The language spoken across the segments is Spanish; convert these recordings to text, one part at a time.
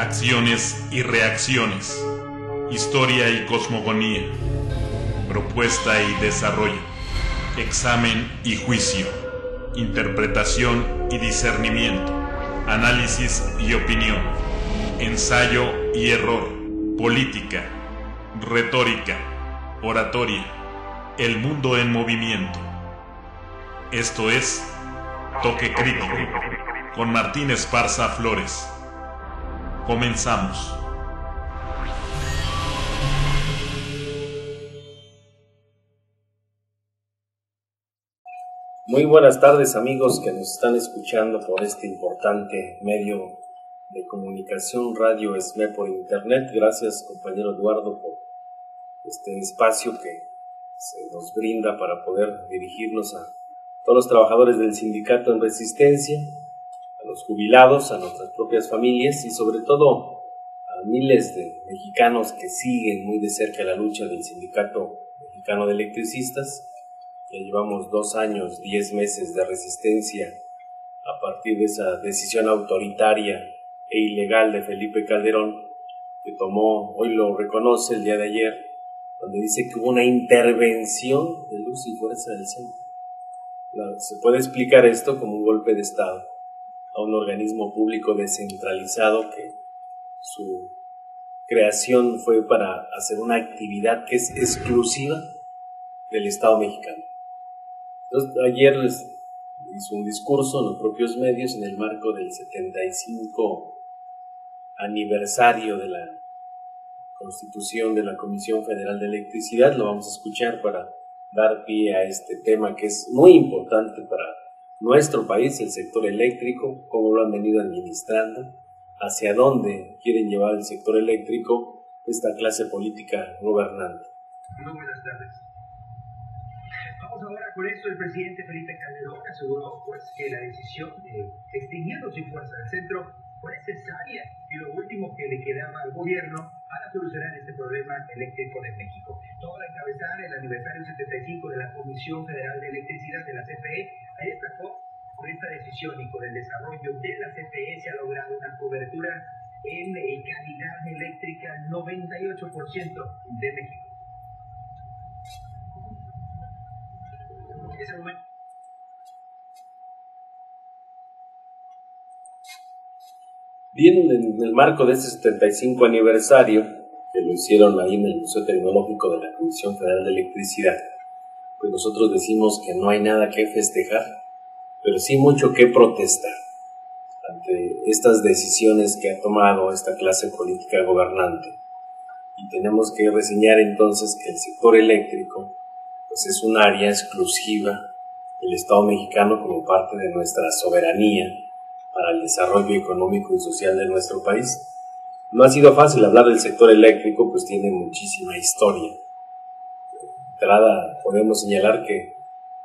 acciones y reacciones, historia y cosmogonía, propuesta y desarrollo, examen y juicio, interpretación y discernimiento, análisis y opinión, ensayo y error, política, retórica, oratoria, el mundo en movimiento. Esto es Toque Crítico, con Martín Esparza Flores. Comenzamos. Muy buenas tardes, amigos que nos están escuchando por este importante medio de comunicación, Radio ESME por internet. Gracias, compañero Eduardo, por este espacio que se nos brinda para poder dirigirnos a todos los trabajadores del sindicato en resistencia, a los jubilados, a nuestras propias familias y sobre todo a miles de mexicanos que siguen muy de cerca la lucha del Sindicato Mexicano de Electricistas. Ya llevamos 2 años, 10 meses de resistencia a partir de esa decisión autoritaria e ilegal de Felipe Calderón, que tomó, hoy lo reconoce el día de ayer, donde dice que hubo una intervención de luz y fuerza del centro. Se puede explicar esto como un golpe de Estado a un organismo público descentralizado que su creación fue para hacer una actividad que es exclusiva del Estado mexicano. Entonces, ayer les hizo un discurso en los propios medios en el marco del 75 aniversario de la constitución de la Comisión Federal de Electricidad. Lo vamos a escuchar para dar pie a este tema que es muy importante para nuestro país, el sector eléctrico, cómo lo han venido administrando, hacia dónde quieren llevar el sector eléctrico esta clase política gobernante. Muy buenas tardes. Vamos ahora con esto. El presidente Felipe Calderón aseguró que la decisión de extinguir los sin fuerza del centro fue necesaria y lo último que le quedaba al gobierno para solucionar este problema eléctrico de México. Todo para encabezar el aniversario 75 de la Comisión Federal de Electricidad de la CFE. Ahí destacó: con esta decisión y con el desarrollo de la CFE se ha logrado una cobertura en calidad eléctrica 98% de México. En ese momento, bien, en el marco de este 75 aniversario, que lo hicieron ahí en el Museo Tecnológico de la Comisión Federal de Electricidad, pues nosotros decimos que no hay nada que festejar, pero sí mucho que protestar ante estas decisiones que ha tomado esta clase política gobernante. Y tenemos que reseñar entonces que el sector eléctrico pues es un área exclusiva del Estado mexicano como parte de nuestra soberanía para el desarrollo económico y social de nuestro país. No ha sido fácil hablar del sector eléctrico, pues tiene muchísima historia. De entrada podemos señalar que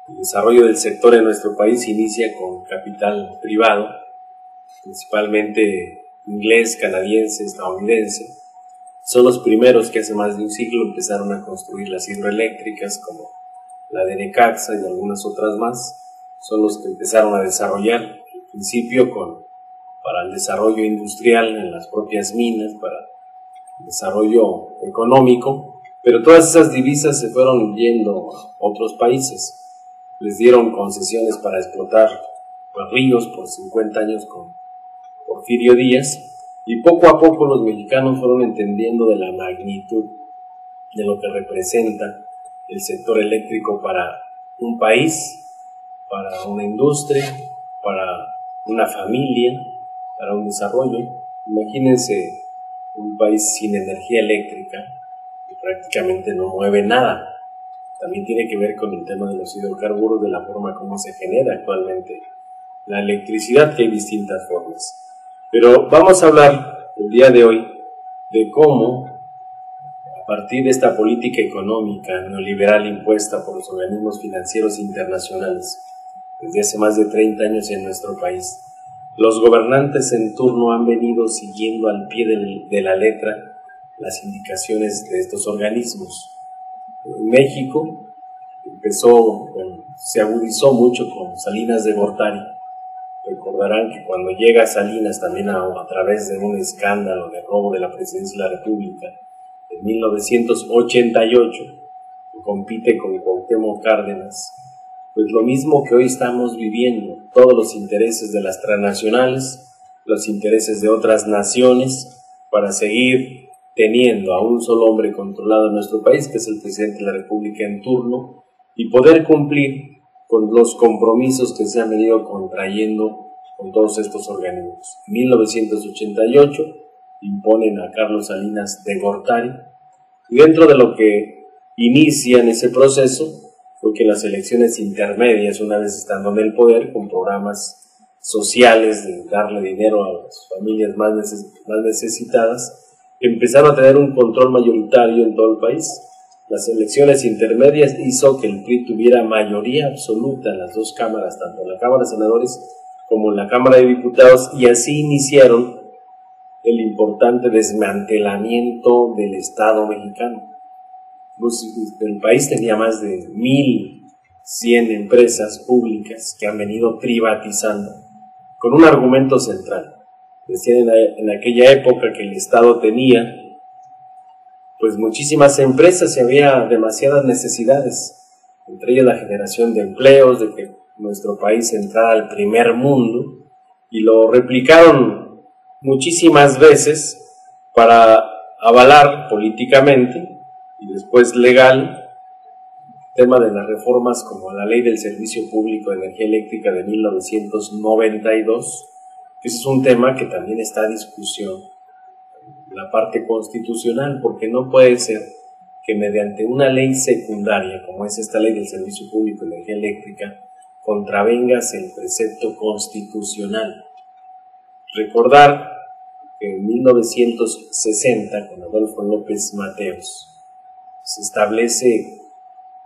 el desarrollo del sector en nuestro país inicia con capital privado, principalmente inglés, canadiense, estadounidense. Son los primeros que hace más de un siglo empezaron a construir las hidroeléctricas, como la de Necaxa y algunas otras más. Son los que empezaron a desarrollar, al principio para el desarrollo industrial en las propias minas, para el desarrollo económico, pero todas esas divisas se fueron yendo a otros países. Les dieron concesiones para explotar los ríos por 50 años con Porfirio Díaz, y poco a poco los mexicanos fueron entendiendo de la magnitud de lo que representa el sector eléctrico para un país, para una industria, para una familia, para un desarrollo. Imagínense un país sin energía eléctrica que prácticamente no mueve nada. También tiene que ver con el tema de los hidrocarburos, de la forma como se genera actualmente la electricidad, que hay distintas formas. Pero vamos a hablar el día de hoy de cómo, a partir de esta política económica neoliberal impuesta por los organismos financieros internacionales desde hace más de 30 años en nuestro país, los gobernantes en turno han venido siguiendo al pie de la letra las indicaciones de estos organismos. En México se agudizó mucho con Salinas de Gortari, Recordarán que cuando llega Salinas también a través de un escándalo de robo de la presidencia de la República en 1988, que compite con Cuauhtémoc Cárdenas, pues lo mismo que hoy estamos viviendo, todos los intereses de las transnacionales, los intereses de otras naciones, para seguir teniendo a un solo hombre controlado en nuestro país, que es el presidente de la República en turno, y poder cumplir con los compromisos que se han venido contrayendo con todos estos organismos. En 1988 imponen a Carlos Salinas de Gortari, y dentro de lo que inicia en ese proceso fue que las elecciones intermedias, una vez estando en el poder, con programas sociales de darle dinero a las familias más necesitadas, empezaron a tener un control mayoritario en todo el país. Las elecciones intermedias hizo que el PRI tuviera mayoría absoluta en las dos cámaras, tanto en la Cámara de Senadores como en la Cámara de Diputados, y así iniciaron el importante desmantelamiento del Estado mexicano. Pues el país tenía más de 1,100 empresas públicas que han venido privatizando, con un argumento central. Decían en aquella época que el Estado tenía pues muchísimas empresas y había demasiadas necesidades, entre ellas la generación de empleos, de que nuestro país entrara al primer mundo, y lo replicaron muchísimas veces para avalar políticamente y después legal el tema de las reformas como la Ley del Servicio Público de Energía Eléctrica de 1992, que es un tema que también está a discusión en la parte constitucional, porque no puede ser que mediante una ley secundaria, como es esta Ley del Servicio Público de Energía Eléctrica, contravengas el precepto constitucional. Recordar que en 1960, con Adolfo López Mateos, se establece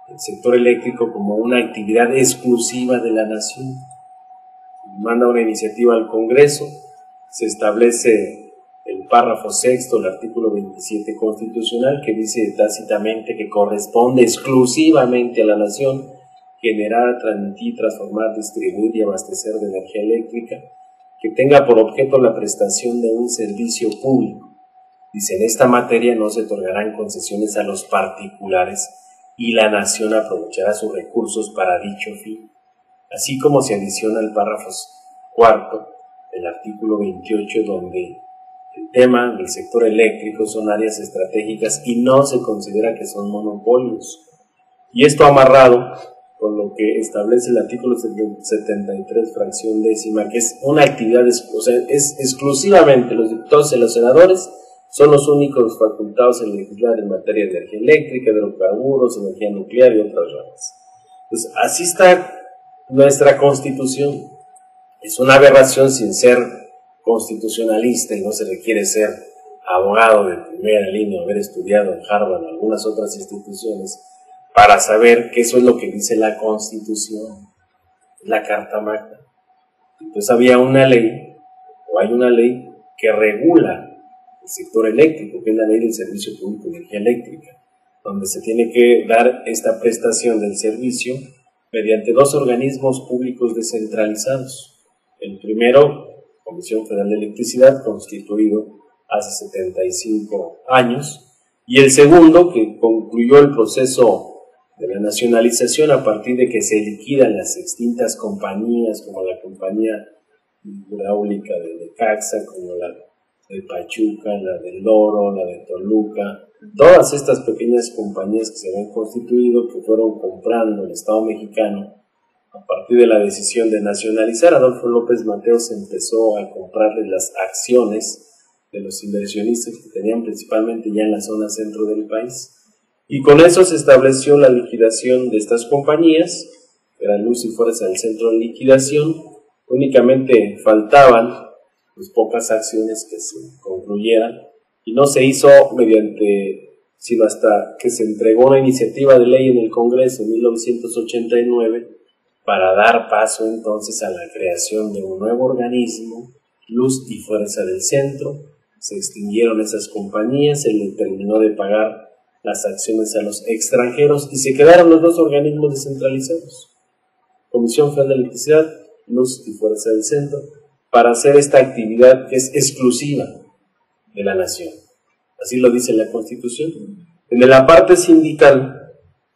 el sector eléctrico como una actividad exclusiva de la nación. Manda una iniciativa al Congreso, se establece el párrafo sexto del artículo 27 constitucional, que dice tácitamente que corresponde exclusivamente a la nación generar, transmitir, transformar, distribuir y abastecer de energía eléctrica, que tenga por objeto la prestación de un servicio público. Dice, en esta materia no se otorgarán concesiones a los particulares y la nación aprovechará sus recursos para dicho fin. Así como se adiciona el párrafo cuarto del artículo 28, donde el tema del sector eléctrico son áreas estratégicas y no se considera que son monopolios. Y esto amarrado con lo que establece el artículo 73, fracción décima, que es una actividad, o sea, es exclusivamente los diputados y los senadores son los únicos facultados en legislar en materia de energía eléctrica, de hidrocarburos, energía nuclear y otras ramas. Pues así está nuestra Constitución. Es una aberración sin ser constitucionalista, y no se requiere ser abogado de primera línea, haber estudiado en Harvard o algunas otras instituciones, para saber que eso es lo que dice la Constitución, la Carta Magna. Entonces había una ley, o hay una ley, que regula el sector eléctrico, que es la Ley del Servicio Público de Energía Eléctrica, donde se tiene que dar esta prestación del servicio mediante dos organismos públicos descentralizados. El primero, Comisión Federal de Electricidad, constituido hace 75 años, y el segundo, que concluyó el proceso de la nacionalización a partir de que se liquidan las extintas compañías, como la compañía hidráulica de Necaxa, como la de Pachuca, la del Oro, la de Toluca, todas estas pequeñas compañías que se habían constituido, que fueron comprando el Estado mexicano a partir de la decisión de nacionalizar. Adolfo López Mateos empezó a comprarle las acciones de los inversionistas que tenían principalmente ya en la zona centro del país, y con eso se estableció la liquidación de estas compañías, que eran Luz y Fuerza del centro de liquidación. Únicamente faltaban pues pocas acciones que se concluyeran, y no se hizo sino hasta que se entregó una iniciativa de ley en el Congreso en 1989 para dar paso entonces a la creación de un nuevo organismo, Luz y Fuerza del Centro. Se extinguieron esas compañías, se le terminó de pagar las acciones a los extranjeros y se quedaron los dos organismos descentralizados, Comisión Federal de Electricidad Luz y Fuerza del Centro, para hacer esta actividad que es exclusiva de la nación. Así lo dice la Constitución. En la parte sindical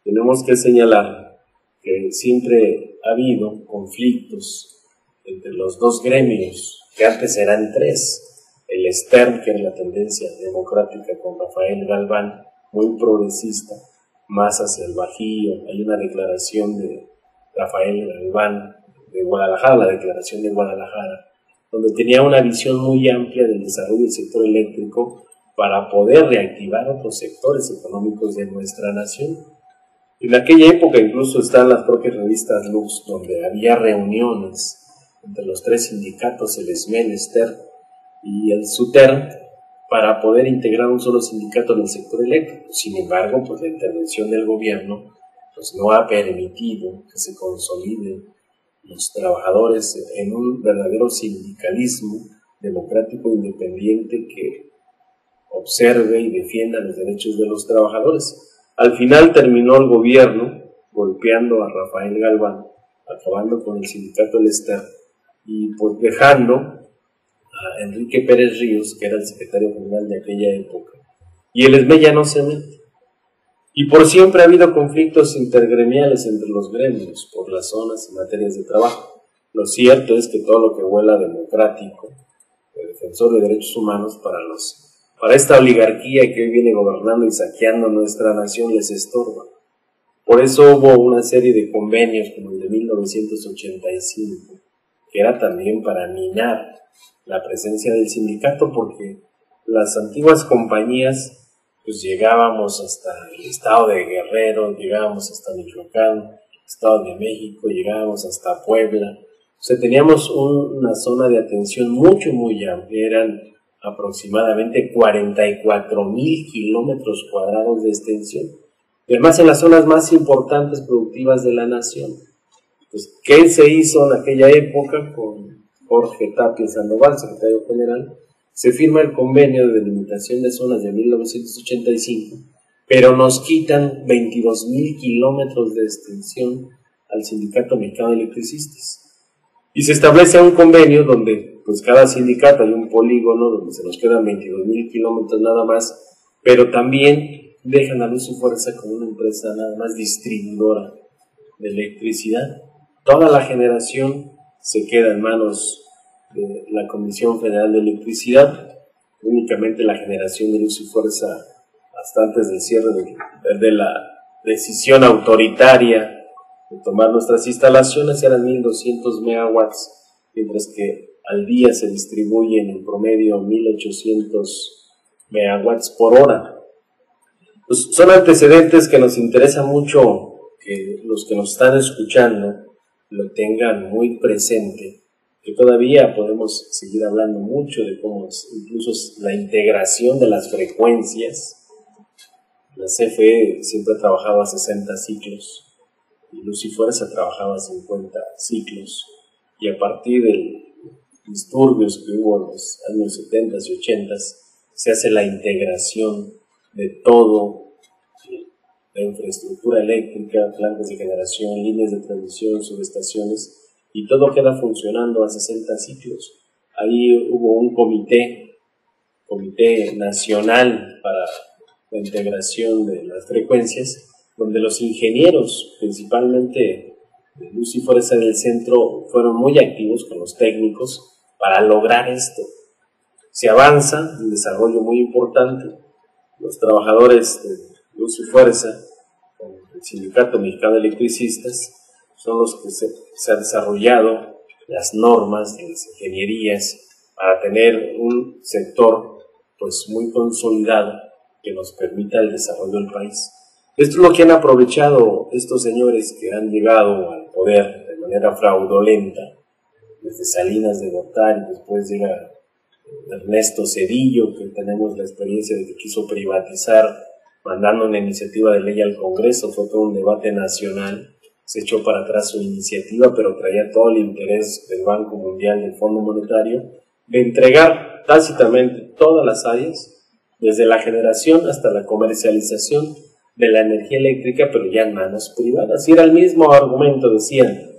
tenemos que señalar que siempre ha habido conflictos entre los dos gremios, que antes eran tres. El STERN, que era la tendencia democrática con Rafael Galván, muy progresista, más hacia el Bajío. Hay una declaración de Rafael Galván de Guadalajara, la declaración de Guadalajara, donde tenía una visión muy amplia del desarrollo del sector eléctrico para poder reactivar otros sectores económicos de nuestra nación. En aquella época incluso están las propias revistas Lux, donde había reuniones entre los tres sindicatos, el SME, el STERN y el SUTERN, para poder integrar un solo sindicato en el sector eléctrico. Sin embargo, pues la intervención del gobierno pues no ha permitido que se consoliden los trabajadores en un verdadero sindicalismo democrático independiente que observe y defienda los derechos de los trabajadores. Al final terminó el gobierno golpeando a Rafael Galván, acabando con el sindicato del STERN y pues dejando a Enrique Pérez Ríos, que era el secretario general de aquella época, y el SME ya no se mete. Y por siempre ha habido conflictos intergremiales entre los gremios por las zonas y materias de trabajo. Lo cierto es que todo lo que huela democrático, el defensor de derechos humanos para esta oligarquía que hoy viene gobernando y saqueando nuestra nación les estorba. Por eso hubo una serie de convenios como el de 1985, que era también para minar la presencia del sindicato, porque las antiguas compañías pues llegábamos hasta el estado de Guerrero, llegábamos hasta Michoacán, estado de México, llegábamos hasta Puebla. O sea, teníamos una zona de atención muy amplia, eran aproximadamente 44,000 kilómetros cuadrados de extensión, y además en las zonas más importantes productivas de la nación. Pues, ¿qué se hizo en aquella época con Jorge Tapia Sandoval, secretario general? Se firma el convenio de delimitación de zonas de 1985, pero nos quitan 22,000 kilómetros de extensión al Sindicato Mexicano de Electricistas. Y se establece un convenio donde pues cada sindicato hay un polígono donde se nos quedan 22,000 kilómetros nada más, pero también dejan a Luz y Fuerza como una empresa nada más distribuidora de electricidad. Toda la generación se queda en manos de la Comisión Federal de Electricidad, únicamente la generación de Luz y Fuerza hasta antes del cierre de la decisión autoritaria de tomar nuestras instalaciones eran 1,200 megawatts, mientras que al día se distribuyen en promedio 1,800 megawatts por hora. Pues son antecedentes que nos interesa mucho que los que nos están escuchando lo tengan muy presente, que todavía podemos seguir hablando mucho de cómo incluso la integración de las frecuencias. La CFE siempre ha trabajado a 60 ciclos y Luz y Fuerza trabajaba a 50 ciclos, y a partir de disturbios que hubo en los años 70 y 80 se hace la integración de todo, la infraestructura eléctrica, plantas de generación, líneas de transmisión, subestaciones, y todo queda funcionando a 60 ciclos. Ahí hubo un comité nacional para la integración de las frecuencias, donde los ingenieros, principalmente de Luz y Fuerza del Centro, fueron muy activos con los técnicos para lograr esto. Se avanza, un desarrollo muy importante. Los trabajadores de Luz y Fuerza, con el Sindicato Mexicano de Electricistas, son los que se han desarrollado las normas de las ingenierías para tener un sector pues muy consolidado que nos permita el desarrollo del país. Esto es lo que han aprovechado estos señores que han llegado al poder de manera fraudulenta, desde Salinas de Gortari, después llega Ernesto Zedillo, que tenemos la experiencia de que quiso privatizar, mandando una iniciativa de ley al Congreso, fue todo un debate nacional. Se echó para atrás su iniciativa, pero traía todo el interés del Banco Mundial, del Fondo Monetario, de entregar tácitamente todas las áreas, desde la generación hasta la comercialización de la energía eléctrica, pero ya en manos privadas. Y era el mismo argumento, decían,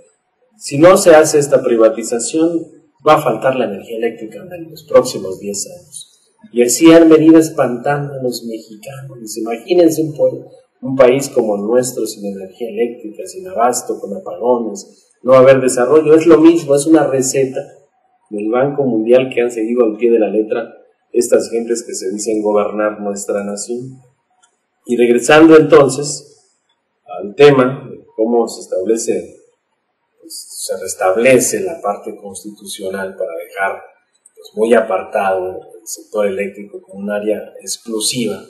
si no se hace esta privatización, va a faltar la energía eléctrica en los próximos 10 años. Y así han venido espantando a los mexicanos. Imagínense un país como el nuestro sin energía eléctrica, sin abasto, con apagones, no va a haber desarrollo. Es lo mismo, es una receta del Banco Mundial que han seguido al pie de la letra estas gentes que se dicen gobernar nuestra nación. Y regresando entonces al tema de cómo se establece, pues, se restablece la parte constitucional para dejar pues, muy apartado el sector eléctrico como un área exclusiva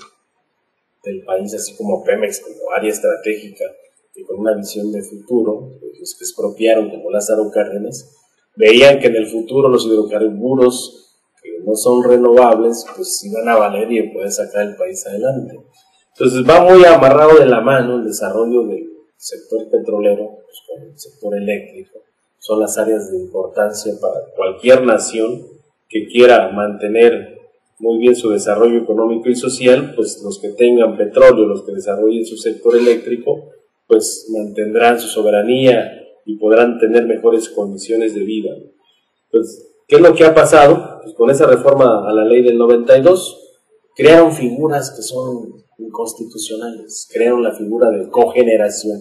del país, así como Pemex como área estratégica y con una visión de futuro. Los que expropiaron como Lázaro Cárdenas veían que en el futuro los hidrocarburos que no son renovables pues iban a valer y poder sacar el país adelante. Entonces va muy amarrado de la mano el desarrollo del sector petrolero pues, con el sector eléctrico. Son las áreas de importancia para cualquier nación que quiera mantener muy bien su desarrollo económico y social. Pues los que tengan petróleo, los que desarrollen su sector eléctrico, pues mantendrán su soberanía y podrán tener mejores condiciones de vida. Entonces, ¿qué es lo que ha pasado? Pues con esa reforma a la ley del 92, crearon figuras que son inconstitucionales, crearon la figura de cogeneración,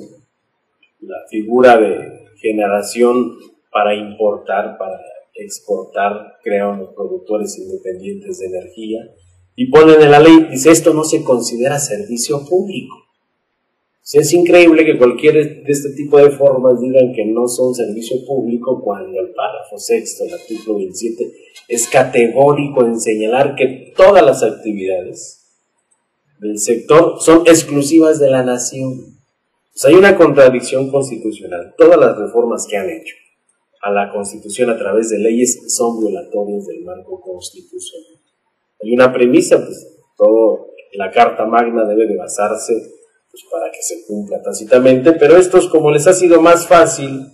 la figura de generación para importar, para exportar, crearon los productores independientes de energía, y ponen en la ley, dice, esto no se considera servicio público. O sea, es increíble que cualquier de este tipo de formas digan que no son servicio público cuando el párrafo sexto, el artículo 27, es categórico en señalar que todas las actividades del sector son exclusivas de la nación. O sea, hay una contradicción constitucional. Todas las reformas que han hecho a la Constitución a través de leyes son violatorias del marco constitucional. Hay una premisa, pues todo la Carta Magna debe de basarse pues, para que se cumpla tácitamente, pero estos, como les ha sido más fácil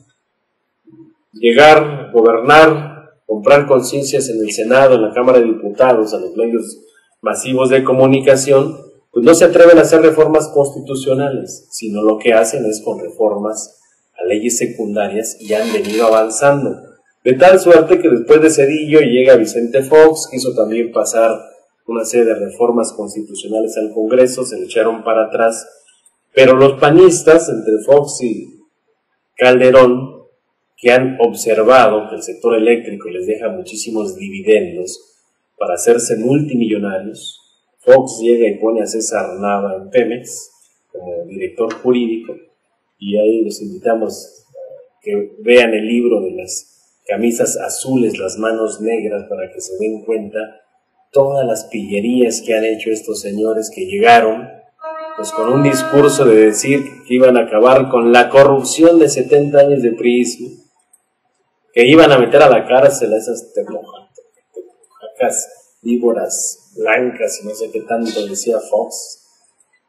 llegar, gobernar, comprar conciencias en el Senado, en la Cámara de Diputados, a los medios masivos de comunicación, pues no se atreven a hacer reformas constitucionales, sino lo que hacen es con reformas a leyes secundarias y han venido avanzando. De tal suerte que después de Zedillo llega Vicente Fox, quiso también pasar una serie de reformas constitucionales al Congreso, se le echaron para atrás, pero los panistas, entre Fox y Calderón, que han observado que el sector eléctrico les deja muchísimos dividendos para hacerse multimillonarios, Fox llega y pone a César Nava en Pemex como director jurídico, y ahí los invitamos a que vean el libro de las camisas azules, las manos negras, para que se den cuenta todas las pillerías que han hecho estos señores que llegaron pues con un discurso de decir que iban a acabar con la corrupción de 70 años de priismo, que iban a meter a la cárcel a esas tepojacas, víboras blancas y no sé qué tanto decía Fox,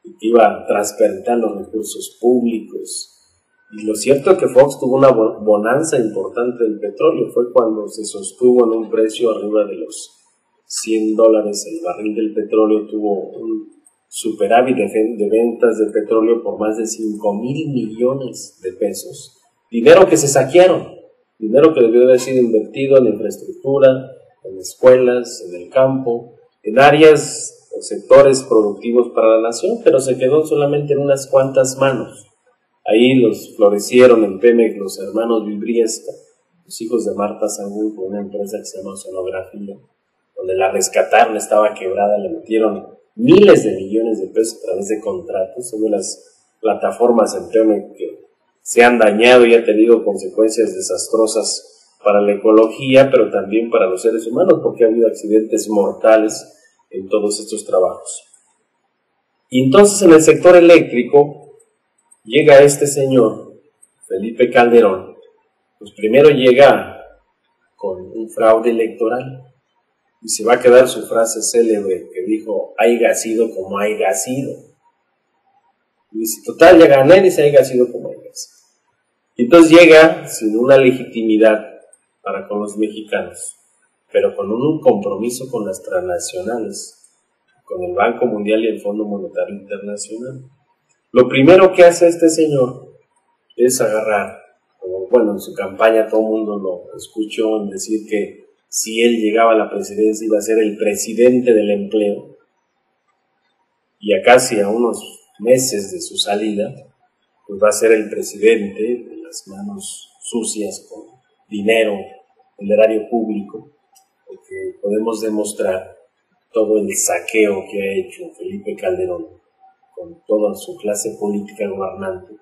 y que iba a transparentar los recursos públicos. Y lo cierto es que Fox tuvo una bonanza importante del petróleo, fue cuando se sostuvo en un precio arriba de los $100 el barril del petróleo, tuvo un superávit de ventas de petróleo por más de 5,000 millones de pesos, dinero que se saquearon, dinero que debió haber sido invertido en infraestructura, en escuelas, en el campo, en áreas o sectores productivos para la nación, pero se quedó solamente en unas cuantas manos. Ahí los florecieron en Pemex los hermanos Vibriesca, los hijos de Marta Sagún, con una empresa que se llama Sonografía, donde la rescataron, estaba quebrada, le metieron miles de millones de pesos a través de contratos. Son de las plataformas en Pemex que se han dañado y han tenido consecuencias desastrosas para la ecología, pero también para los seres humanos, porque ha habido accidentes mortales en todos estos trabajos. Y entonces en el sector eléctrico llega este señor, Felipe Calderón, pues primero llega con un fraude electoral, y se va a quedar su frase célebre que dijo, haiga sido como haiga sido. Y dice, total, ya gané, dice, haiga sido como haiga sido. Y entonces llega sin una legitimidad para con los mexicanos, pero con un compromiso con las transnacionales, con el Banco Mundial y el Fondo Monetario Internacional. Lo primero que hace este señor es agarrar, como bueno, en su campaña todo el mundo lo escuchó en decir que si él llegaba a la presidencia iba a ser el presidente del empleo, y a casi a unos meses de su salida, pues va a ser el presidente de las manos sucias con dinero del erario público, porque podemos demostrar todo el saqueo que ha hecho Felipe Calderón con toda su clase política gobernante,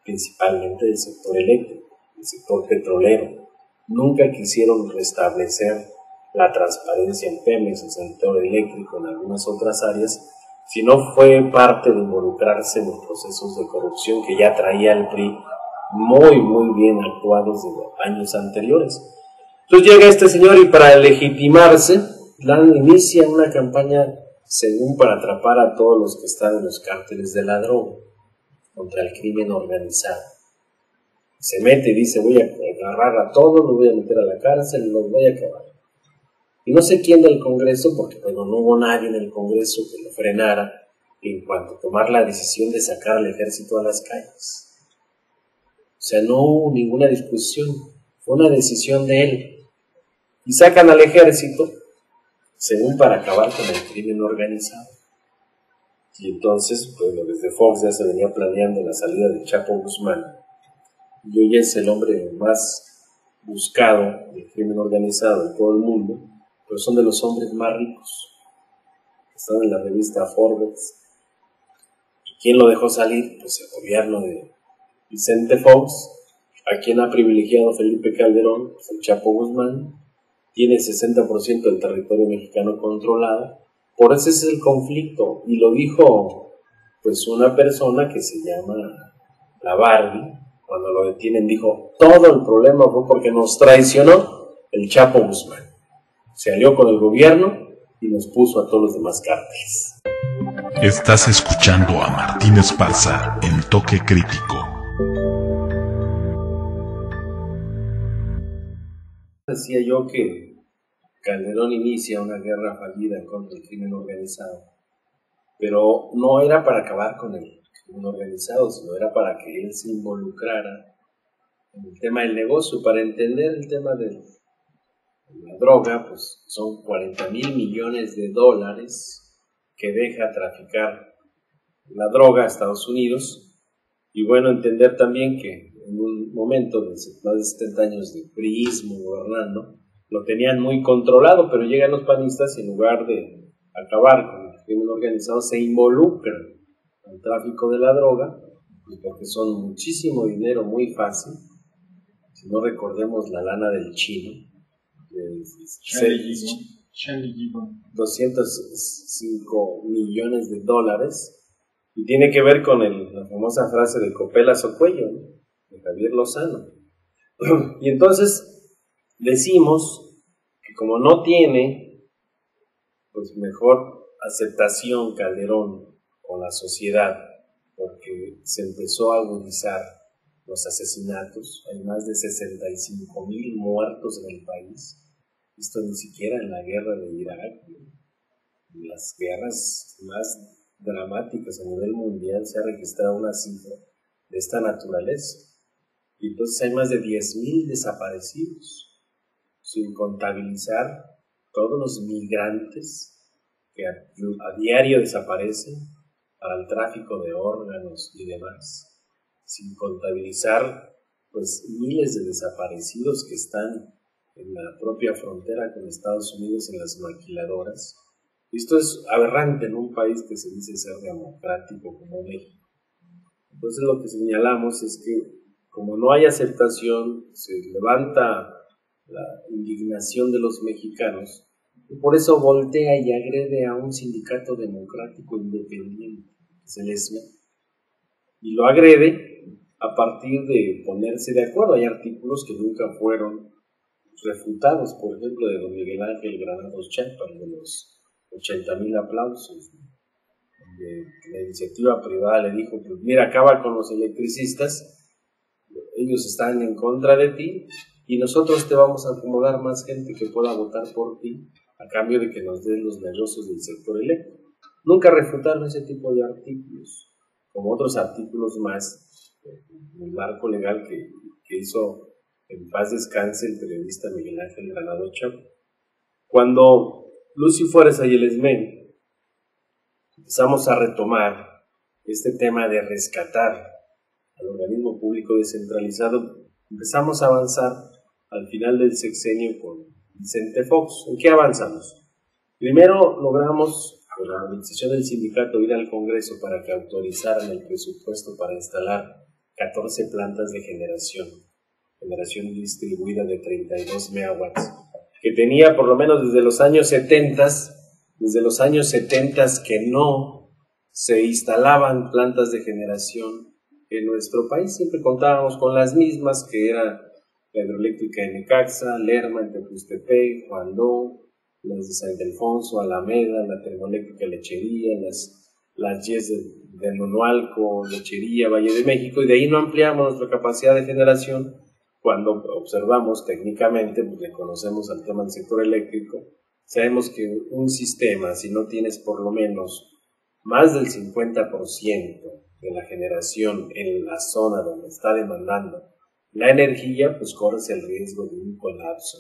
principalmente del sector eléctrico, del sector petrolero. Nunca quisieron restablecer la transparencia en Pemex, el sector eléctrico, en algunas otras áreas, sino fue parte de involucrarse en los procesos de corrupción que ya traía el PRI muy bien actuados de años anteriores. Entonces llega este señor y para legitimarse, inicia una campaña según para atrapar a todos los que están en los cárteles de la droga, contra el crimen organizado. Se mete y dice, voy a agarrar a todos, los voy a meter a la cárcel y los voy a acabar. Y no sé quién del Congreso, porque bueno, no hubo nadie en el Congreso que lo frenara en cuanto a tomar la decisión de sacar al ejército a las calles. O sea, no hubo ninguna discusión, fue una decisión de él. Y sacan al ejército, según para acabar con el crimen organizado. Y entonces, bueno, desde Fox ya se venía planeando la salida de Chapo Guzmán. Y hoy es el hombre más buscado del crimen organizado en todo el mundo, pero son de los hombres más ricos. Están en la revista Forbes. ¿Y quién lo dejó salir? Pues el gobierno de Vicente Fox. ¿A quién ha privilegiado Felipe Calderón? Pues el Chapo Guzmán. Tiene 60% del territorio mexicano controlado. Por eso es el conflicto. Y lo dijo pues una persona que se llama la Barbie. Cuando lo detienen dijo, todo el problema fue porque nos traicionó el Chapo Guzmán. Se alió con el gobierno y nos puso a todos los demás cárteles. Estás escuchando a Martín Esparza en Toque Crítico. Decía yo que Calderón inicia una guerra fallida contra el crimen organizado, pero no era para acabar con el crimen organizado, sino era para que él se involucrara en el tema del negocio. Para entender el tema de la droga, pues son 40,000 millones de dólares que deja traficar la droga a Estados Unidos. Y bueno, entender también que en un momento de más de 70 años de priismo gobernando, lo tenían muy controlado, pero llegan los panistas y en lugar de acabar con el crimen organizado, se involucran al tráfico de la droga, porque son muchísimo dinero muy fácil. Si no recordemos la lana del chino, 205 millones de dólares, y tiene que ver con la famosa frase de copelas o cuello, ¿no?, de Javier Lozano. Y entonces decimos que como no tiene pues mejor aceptación Calderón con la sociedad, porque se empezó a agudizar los asesinatos, hay más de 65,000 muertos en el país. Esto ni siquiera en la guerra de Irak, en las guerras más dramáticas a nivel mundial se ha registrado una cifra de esta naturaleza. Y entonces hay más de 10,000 desaparecidos, sin contabilizar todos los migrantes que a diario desaparecen para el tráfico de órganos y demás, sin contabilizar pues miles de desaparecidos que están en la propia frontera con Estados Unidos en las maquiladoras. Esto es aberrante en un país que se dice ser democrático como México. Entonces lo que señalamos es que como no hay aceptación, se levanta la indignación de los mexicanos, y por eso voltea y agrede a un sindicato democrático independiente, que es el ESME, y lo agrede a partir de ponerse de acuerdo. Hay artículos que nunca fueron refutados, por ejemplo, de don Miguel Ángel Granados Chapa, de los 80,000 aplausos, de la iniciativa privada le dijo, pues mira, acaba con los electricistas, ellos están en contra de ti y nosotros te vamos a acomodar más gente que pueda votar por ti a cambio de que nos den los negocios del sector eléctrico. Nunca refutaron ese tipo de artículos, como otros artículos más, el marco legal que hizo en paz descanse el periodista Miguel Ángel Granados Chapo. Cuando Luz y Fuerza y el SME empezamos a retomar este tema de rescatar al organismo público descentralizado, empezamos a avanzar al final del sexenio con Vicente Fox. ¿En qué avanzamos? Primero logramos con la organización del sindicato ir al Congreso para que autorizaran el presupuesto para instalar 14 plantas de generación distribuida de 32 megawatts, que tenía por lo menos desde los años 70 que no se instalaban plantas de generación en nuestro país. Siempre contábamos con las mismas, que era la hidroeléctrica de Necaxa, Lerma, en Tepustepec, Juandó, las de San Ildefonso, Alameda, la termoeléctrica Lechería, las YES de Nonualco, Lechería, Valle de México, y de ahí no ampliamos nuestra capacidad de generación. Cuando observamos técnicamente, pues le conocemos al tema del sector eléctrico, sabemos que un sistema, si no tienes por lo menos más del 50% de la generación en la zona donde está demandando la energía, pues corres el riesgo de un colapso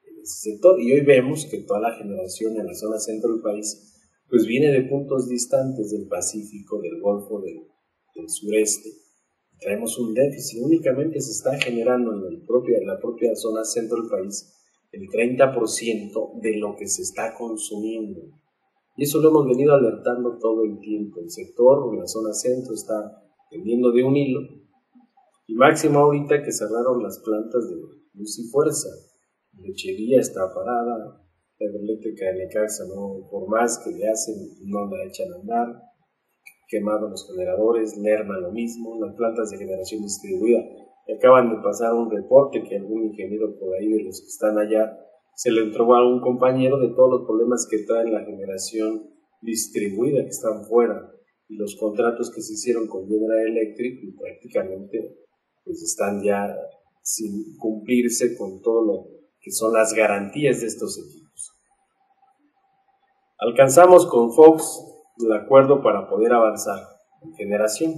en ese sector. Y hoy vemos que toda la generación en la zona centro del país pues viene de puntos distantes del Pacífico, del Golfo, del sureste. Traemos un déficit, únicamente se está generando en la propia zona centro del país el 30% de lo que se está consumiendo. Y eso lo hemos venido alertando todo el tiempo. El sector en la zona centro está pendiendo de un hilo, y máximo ahorita que cerraron las plantas de Luz y Fuerza. Lechería está parada, la hidroeléctrica de Necaxa, no, por más que le hacen, no la echan a andar. Quemaron los generadores, Lerma lo mismo, las plantas de generación distribuida. Acaban de pasar un reporte que algún ingeniero por ahí de los que están allá se le entregó a un compañero de todos los problemas que trae la generación distribuida, que están fuera, y los contratos que se hicieron con General Electric y prácticamente pues están ya sin cumplirse con todo lo que son las garantías de estos equipos. Alcanzamos con Fox el acuerdo para poder avanzar en generación.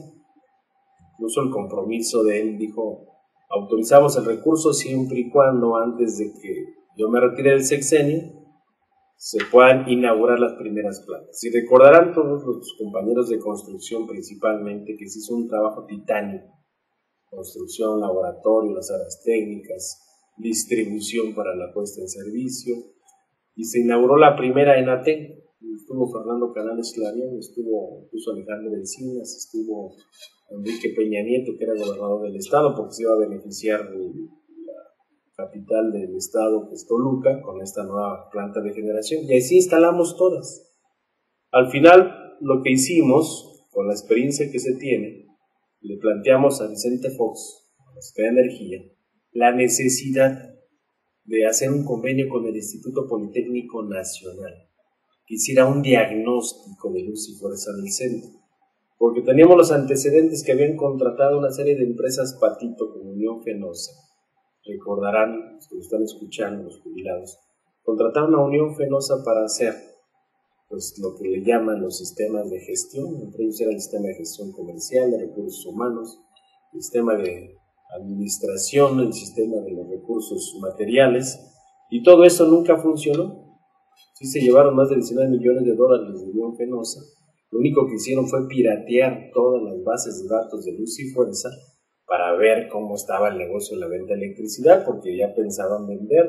Incluso el compromiso de él dijo: autorizamos el recurso siempre y cuando antes de que yo me retire del sexenio se puedan inaugurar las primeras plantas. Y recordarán todos los compañeros de construcción principalmente que se hizo un trabajo titánico: construcción, laboratorio, las áreas técnicas, distribución para la puesta en servicio, y se inauguró la primera en Aten. Estuvo Fernando Canales Clarion, estuvo Alejandro Encinas, estuvo Enrique Peña Nieto, que era gobernador del estado, porque se iba a beneficiar de la capital del estado, que es Toluca, con esta nueva planta de generación, y así instalamos todas. Al final, lo que hicimos, con la experiencia que se tiene, le planteamos a Vicente Fox, a la Secretaría de Energía, la necesidad de hacer un convenio con el Instituto Politécnico Nacional, que hiciera un diagnóstico de Luz y Fuerza del centro, porque teníamos los antecedentes que habían contratado una serie de empresas patito como Unión Fenosa. Recordarán, los que lo están escuchando, los jubilados, contrataron a Unión Fenosa para hacer pues lo que le llaman los sistemas de gestión. Entre ellos era el sistema de gestión comercial, de recursos humanos, el sistema de administración, el sistema de los recursos materiales, y todo eso nunca funcionó. Sí se llevaron más de $19 millones de Unión Fenosa. Lo único que hicieron fue piratear todas las bases de datos de Luz y Fuerza para ver cómo estaba el negocio de la venta de electricidad, porque ya pensaban vender.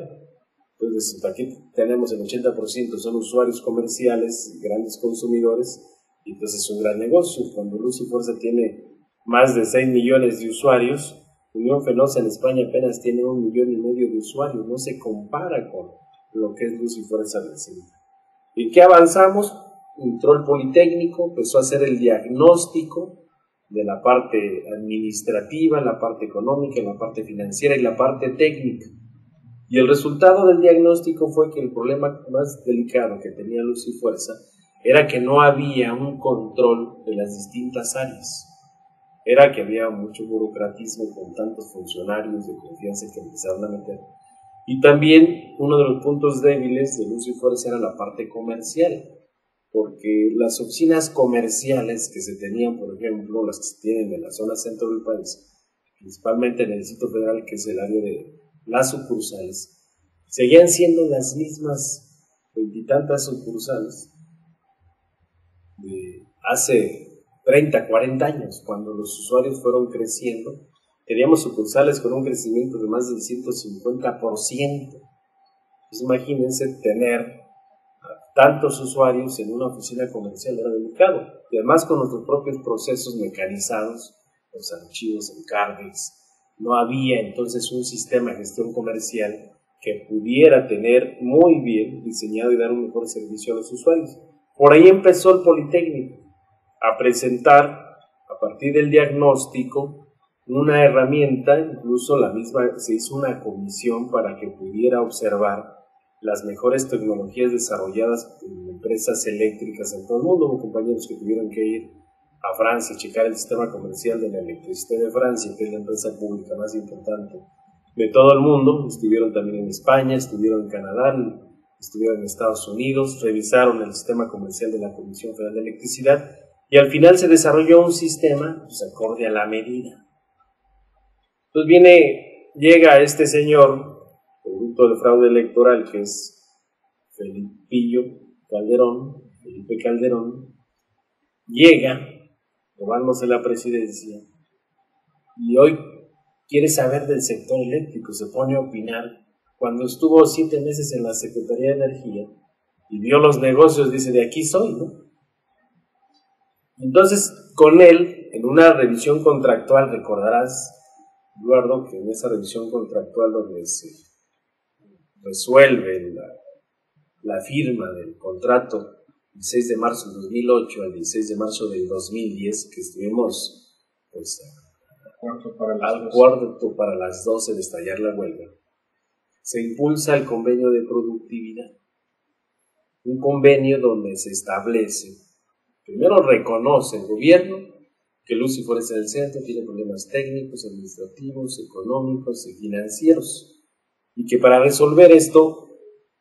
Entonces, aquí tenemos el 80% son usuarios comerciales, grandes consumidores, y entonces es un gran negocio. Cuando Luz y Fuerza tiene más de 6 millones de usuarios, Unión Fenosa en España apenas tiene 1,5 millones de usuarios, no se compara con lo que es Luz y Fuerza del centro. ¿Y qué avanzamos? Entró el Politécnico, empezó a hacer el diagnóstico de la parte administrativa, la parte económica, la parte financiera y la parte técnica. Y el resultado del diagnóstico fue que el problema más delicado que tenía Luz y Fuerza era que no había un control de las distintas áreas. Era que había mucho burocratismo con tantos funcionarios de confianza que empezaron a meter. Y también uno de los puntos débiles de Luz y Fuerza era la parte comercial, porque las oficinas comerciales que se tenían, por ejemplo, las que se tienen en la zona centro del país, principalmente en el Distrito Federal, que es el área de las sucursales, seguían siendo las mismas veintitantas sucursales de hace 30, 40 años, cuando los usuarios fueron creciendo. Teníamos sucursales con un crecimiento de más del 150%. Pues imagínense tener tantos usuarios en una oficina comercial, era delicado. Y además con nuestros propios procesos mecanizados, los archivos en Cardex, no había entonces un sistema de gestión comercial que pudiera tener muy bien diseñado y dar un mejor servicio a los usuarios. Por ahí empezó el Politécnico a presentar, a partir del diagnóstico, una herramienta, incluso la misma, se hizo una comisión para que pudiera observar las mejores tecnologías desarrolladas en empresas eléctricas en todo el mundo. Hubo compañeros que tuvieron que ir a Francia a checar el sistema comercial de la electricidad de Francia, que es la empresa pública más importante de todo el mundo. Estuvieron también en España, estuvieron en Canadá, estuvieron en Estados Unidos, revisaron el sistema comercial de la Comisión Federal de Electricidad y al final se desarrolló un sistema pues, acorde a la medida. Entonces llega este señor, producto del fraude electoral, que es Felipe Calderón, llega, robándose la presidencia, y hoy quiere saber del sector eléctrico, se pone a opinar. Cuando estuvo 7 meses en la Secretaría de Energía y vio los negocios, dice, de aquí soy, ¿no? Entonces, con él, en una revisión contractual, recordarás, Eduardo, que en esa revisión contractual donde se resuelve la firma del contrato el 6 de marzo del 2008 al 16 de marzo del 2010, que estuvimos pues, al cuarto para las 12 de estallar la huelga, se impulsa el convenio de productividad, un convenio donde se establece, primero reconoce el gobierno que Luz y Fuerza del Centro tiene problemas técnicos, administrativos, económicos y financieros, y que para resolver esto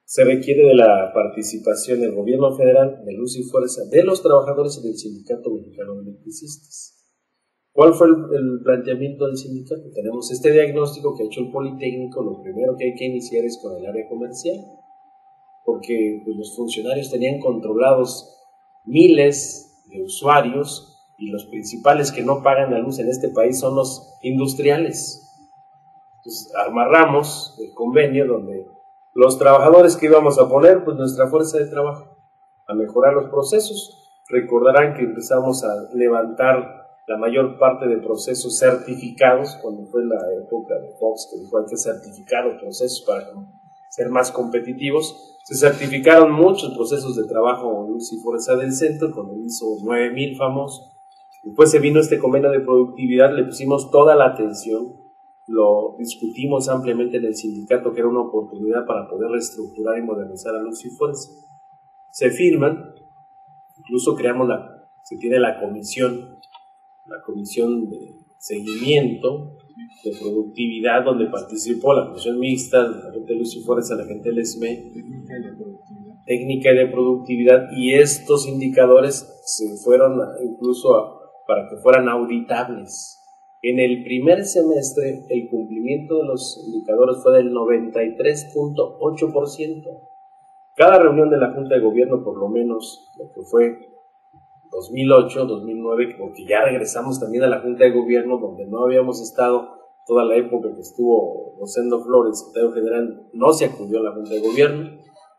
se requiere de la participación del gobierno federal, de Luz y Fuerza, de los trabajadores y del Sindicato Mexicano de Electricistas. ¿Cuál fue el planteamiento del sindicato? Tenemos este diagnóstico que ha hecho el Politécnico, lo primero que hay que iniciar es con el área comercial, porque pues, los funcionarios tenían controlados miles de usuarios y los principales que no pagan la luz en este país son los industriales. Entonces amarramos el convenio donde los trabajadores que íbamos a poner, pues nuestra fuerza de trabajo, a mejorar los procesos. Recordarán que empezamos a levantar la mayor parte de procesos certificados, cuando fue la época de Fox, que dijo hay que certificar los procesos para ser más competitivos. Se certificaron muchos procesos de trabajo en Luz y Fuerza del Centro, con el ISO 9000 famoso. Después se vino este convenio de productividad, le pusimos toda la atención, lo discutimos ampliamente en el sindicato, que era una oportunidad para poder reestructurar y modernizar a Luz y Fuerza. Se firman, incluso se tiene la comisión de seguimiento de productividad, donde participó la comisión mixta, la gente de Luz y Fuerza, la gente del SME, técnica y de productividad, y estos indicadores se fueron incluso para que fueran auditables. En el primer semestre, el cumplimiento de los indicadores fue del 93.8%. Cada reunión de la Junta de Gobierno, por lo menos lo que fue 2008, 2009, porque ya regresamos también a la Junta de Gobierno, donde no habíamos estado toda la época que estuvo Rosendo Flores, secretario general, no se acudió a la Junta de Gobierno,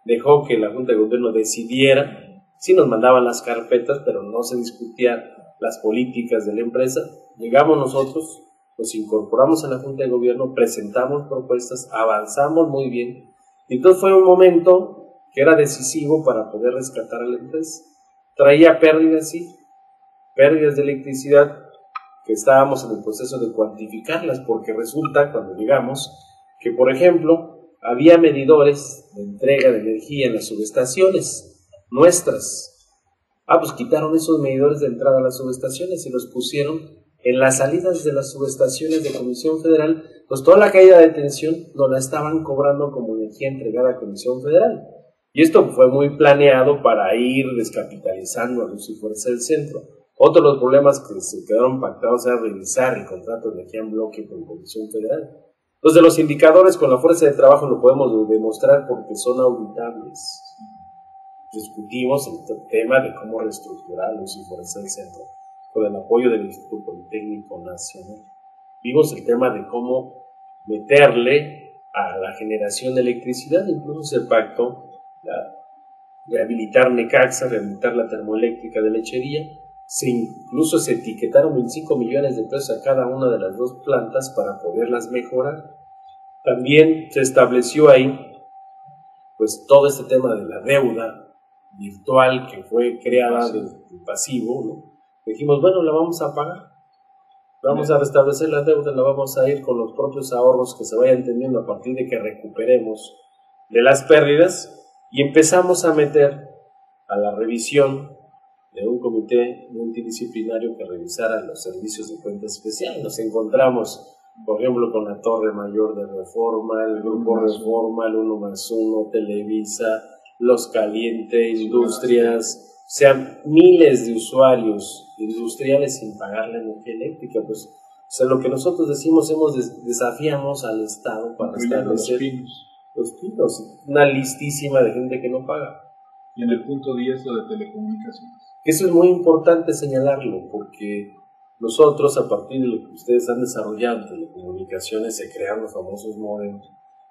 dejó que la Junta de Gobierno decidiera, sí nos mandaban las carpetas, pero no se discutían las políticas de la empresa. Llegamos nosotros, nos incorporamos a la Junta de Gobierno, presentamos propuestas, avanzamos muy bien, y entonces fue un momento que era decisivo para poder rescatar a la empresa. Traía pérdidas, sí, pérdidas de electricidad que estábamos en el proceso de cuantificarlas, porque resulta, cuando llegamos, que por ejemplo, había medidores de entrega de energía en las subestaciones nuestras. Pues quitaron esos medidores de entrada a las subestaciones y los pusieron en las salidas de las subestaciones de Comisión Federal. Pues toda la caída de tensión nos la estaban cobrando como energía entregada a Comisión Federal. Y esto fue muy planeado para ir descapitalizando a Luz y Fuerza del Centro. Otro de los problemas que se quedaron pactados era revisar el contrato de energía en bloque con la Comisión Federal. Entonces, los indicadores con la fuerza de trabajo lo podemos demostrar porque son auditables. Discutimos el tema de cómo reestructurar Luz y Fuerza del Centro con el apoyo del Instituto Politécnico Nacional. Vimos el tema de cómo meterle a la generación de electricidad, incluso se pactó rehabilitar Necaxa, rehabilitar la termoeléctrica de Lechería, incluso se etiquetaron 25 millones de pesos a cada una de las dos plantas para poderlas mejorar. También se estableció ahí pues todo este tema de la deuda virtual que fue creada del pasivo, ¿no? Dijimos, bueno, la vamos a pagar, vamos a restablecer la deuda, la vamos a ir con los propios ahorros que se vayan teniendo a partir de que recuperemos de las pérdidas, y empezamos a meter a la revisión de un comité multidisciplinario que revisara los servicios de cuenta especial. Nos encontramos, por ejemplo, con la Torre Mayor de Reforma, el Grupo Reforma, el 1+1, Televisa, Los Caliente, Industrias, o sea, miles de usuarios industriales sin pagar la energía eléctrica. Pues, o sea, lo que nosotros decimos, desafiamos al Estado para establecer los pinos, una listísima de gente que no paga. Y en el punto 10, lo de telecomunicaciones. Eso es muy importante señalarlo, porque nosotros, a partir de lo que ustedes han desarrollado en telecomunicaciones, se crearon los famosos modems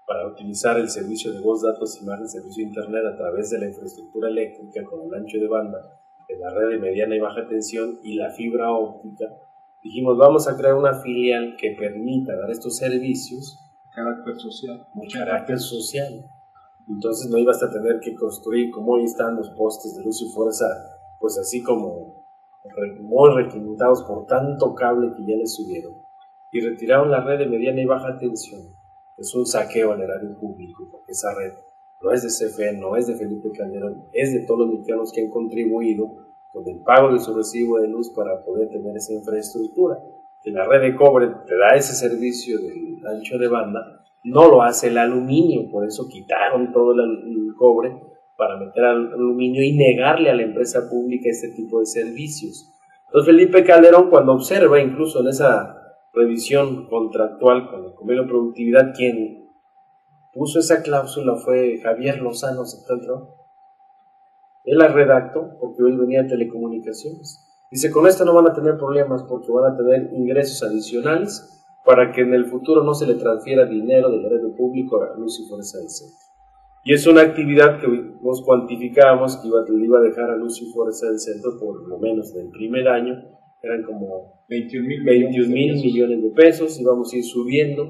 para utilizar el servicio de voz, datos, imagen, servicio de internet a través de la infraestructura eléctrica con el ancho de banda de la red de mediana y baja tensión y la fibra óptica. Dijimos, vamos a crear una filial que permita dar estos servicios Carácter social. Carácter social. Entonces no ibas a tener que construir, como hoy están los postes de luz y fuerza, pues así como muy requintados por tanto cable que ya les subieron, y retiraron la red de mediana y baja tensión. Es un saqueo al erario público, porque esa red no es de CFE, no es de Felipe Calderón, es de todos los mexicanos que han contribuido con el pago de su recibo de luz para poder tener esa infraestructura. Que la red de cobre te da ese servicio del ancho de banda, no lo hace el aluminio, por eso quitaron todo el cobre para meter al aluminio y negarle a la empresa pública este tipo de servicios. Entonces Felipe Calderón, cuando observa incluso en esa revisión contractual con el convenio de productividad, quien puso esa cláusula fue Javier Lozano Centro. Él la redactó porque él venía de telecomunicaciones. Dice, con esto no van a tener problemas porque van a tener ingresos adicionales para que en el futuro no se le transfiera dinero del erario público a Luz y Fuerza del Centro. Y es una actividad que nos cuantificábamos que iba a dejar a Luz y Fuerza del Centro por lo menos del primer año, eran como 21 mil millones de pesos, y vamos a ir subiendo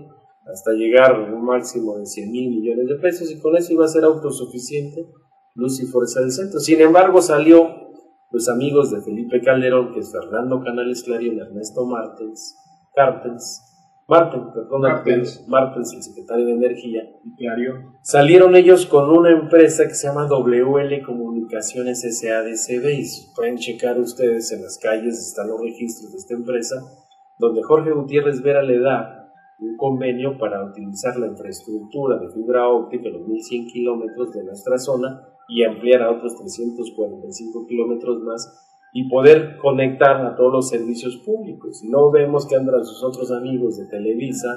hasta llegar a un máximo de 100 mil millones de pesos, y con eso iba a ser autosuficiente Luz y Fuerza del Centro. Sin embargo, salió los amigos de Felipe Calderón, que es Fernando Canales Clarion, Ernesto Martens, el secretario de Energía, y Clarion. Salieron ellos con una empresa que se llama WL Comunicaciones S.A.D.C.B. y pueden checar ustedes en las calles, están los registros de esta empresa, donde Jorge Gutiérrez Vera le da un convenio para utilizar la infraestructura de fibra óptica, los 1100 kilómetros de nuestra zona, y ampliar a otros 345 kilómetros más, y poder conectar a todos los servicios públicos. Y luego vemos que andan sus otros amigos de Televisa,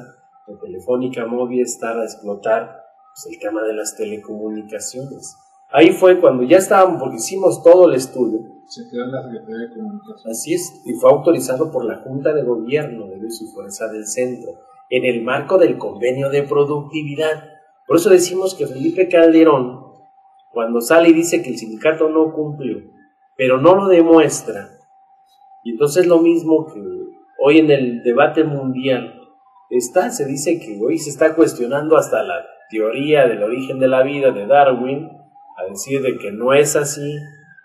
de Telefónica, Movistar, a explotar pues, el tema de las telecomunicaciones. Ahí fue cuando ya estábamos, porque hicimos todo el estudio. Se quedó en la Secretaría de Comunicación. Así es, y fue autorizado por la Junta de Gobierno de Luz y Fuerza del Centro, en el marco del convenio de productividad. Por eso decimos que Felipe Calderón, cuando sale y dice que el sindicato no cumplió, pero no lo demuestra, y entonces lo mismo que hoy en el debate mundial se dice que hoy se está cuestionando hasta la teoría del origen de la vida de Darwin, a decir de que no es así,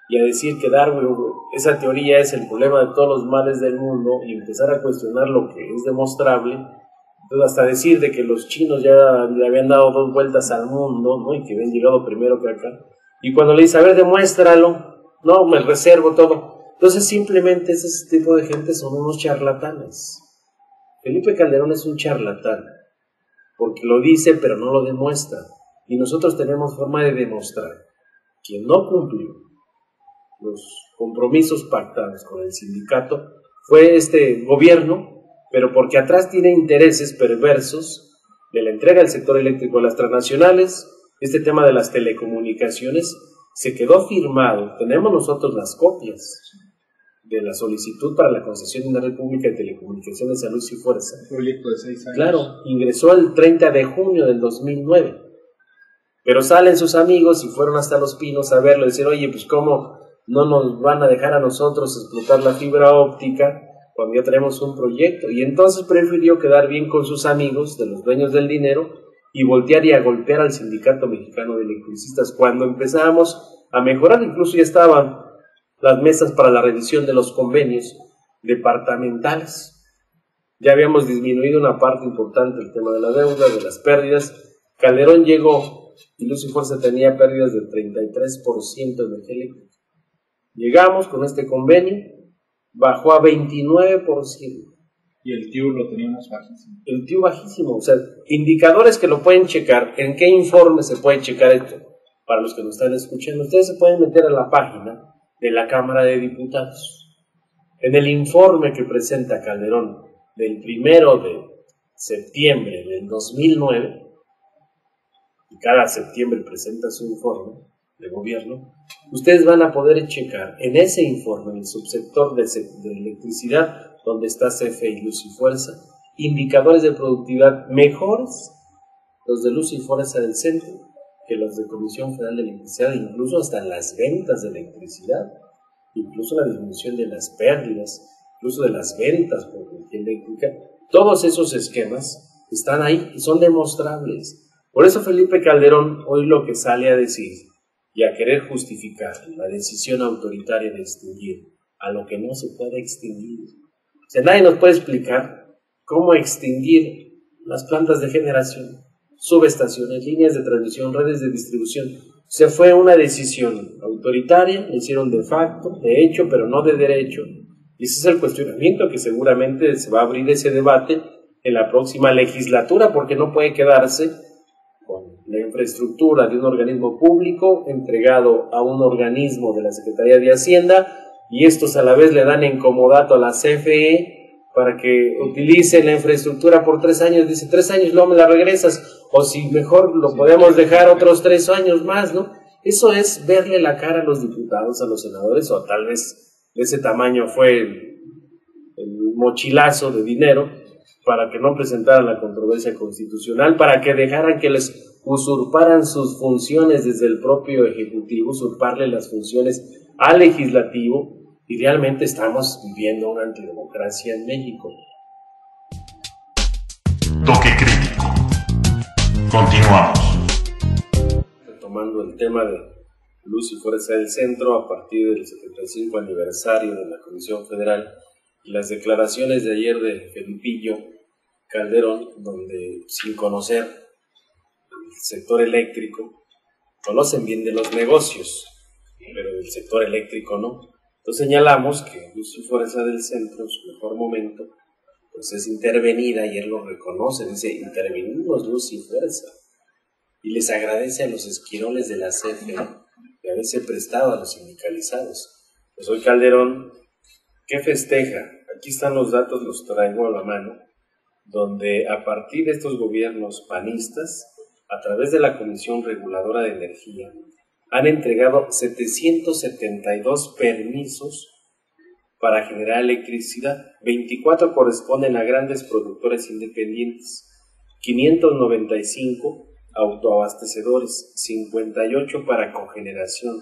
y a decir que Darwin, esa teoría es el problema de todos los males del mundo, y empezar a cuestionar lo que es demostrable. Entonces, hasta decir de que los chinos ya le habían dado 2 vueltas al mundo, ¿no? Y que habían llegado primero que acá. Y cuando le dice, a ver, demuéstralo, no, me reservo todo. Entonces, simplemente ese tipo de gente son unos charlatanes. Felipe Calderón es un charlatán, porque lo dice, pero no lo demuestra. Y nosotros tenemos forma de demostrar. Quien no cumplió los compromisos pactados con el sindicato fue este gobierno, pero porque atrás tiene intereses perversos de la entrega del sector eléctrico a las transnacionales. Este tema de las telecomunicaciones se quedó firmado, tenemos nosotros las copias de la solicitud para la concesión de una red pública de telecomunicaciones a luz y fuerza. Un proyecto de 6 años. Claro, ingresó el 30 de junio del 2009, pero salen sus amigos y fueron hasta Los Pinos a verlo y decir, oye, pues cómo no nos van a dejar a nosotros explotar la fibra óptica cuando ya tenemos un proyecto. Y entonces prefirió quedar bien con sus amigos, de los dueños del dinero, y voltear y a golpear al Sindicato Mexicano de Electricistas. Cuando empezábamos a mejorar, incluso ya estaban las mesas para la revisión de los convenios departamentales. Ya habíamos disminuido una parte importante el tema de la deuda, de las pérdidas. Calderón llegó y Luz y Fuerza tenía pérdidas del 33% de energía eléctrica. Llegamos con este convenio, bajó a 29%. Y el TIU lo teníamos bajísimo. El TIU bajísimo, o sea, indicadores que lo pueden checar. ¿En qué informe se puede checar esto? Para los que nos están escuchando, ustedes se pueden meter a la página de la Cámara de Diputados. En el informe que presenta Calderón del 1 de septiembre del 2009, y cada septiembre presenta su informe de gobierno, ustedes van a poder checar en ese informe, en el subsector de electricidad, donde está CFE y Luz y Fuerza, indicadores de productividad mejores, los de Luz y Fuerza del centro, que los de Comisión Federal de Electricidad, incluso hasta las ventas de electricidad, incluso la disminución de las pérdidas, incluso de las ventas por energía eléctrica. Todos esos esquemas están ahí y son demostrables. Por eso Felipe Calderón hoy lo que sale a decir y a querer justificar la decisión autoritaria de extinguir a lo que no se puede extinguir. O sea, nadie nos puede explicar cómo extinguir las plantas de generación, subestaciones, líneas de transmisión, redes de distribución. O sea, fue una decisión autoritaria, la hicieron de facto, de hecho, pero no de derecho. Y ese es el cuestionamiento que seguramente se va a abrir ese debate en la próxima legislatura, porque no puede quedarse con la infraestructura de un organismo público entregado a un organismo de la Secretaría de Hacienda, y estos a la vez le dan en comodato a la CFE para que utilice la infraestructura por 3 años. Dice, 3 años, luego me la regresas, o si mejor lo podemos dejar otros 3 años más, ¿no? Eso es verle la cara a los diputados, a los senadores, o tal vez de ese tamaño fue el mochilazo de dinero para que no presentaran la controversia constitucional, para que dejaran que les usurparan sus funciones desde el propio Ejecutivo, usurparle las funciones al Legislativo. Y realmente estamos viviendo una antidemocracia en México. Toque crítico. Continuamos. Retomando el tema de Luz y Fuerza del Centro, a partir del 75 aniversario de la Comisión Federal y las declaraciones de ayer de Felipillo Calderón, donde sin conocer el sector eléctrico, conocen bien de los negocios, pero del sector eléctrico no. Entonces señalamos que Luz y Fuerza del Centro, en su mejor momento, pues es intervenida, y él lo reconoce, dice, intervenimos Luz y Fuerza, y les agradece a los esquiroles de la CFE de haberse prestado a los sindicalizados. Pues hoy Calderón, ¿qué festeja? Aquí están los datos, los traigo a la mano, donde a partir de estos gobiernos panistas, a través de la Comisión Reguladora de Energía, han entregado 772 permisos para generar electricidad. 24 corresponden a grandes productores independientes, 595 autoabastecedores, 58 para cogeneración,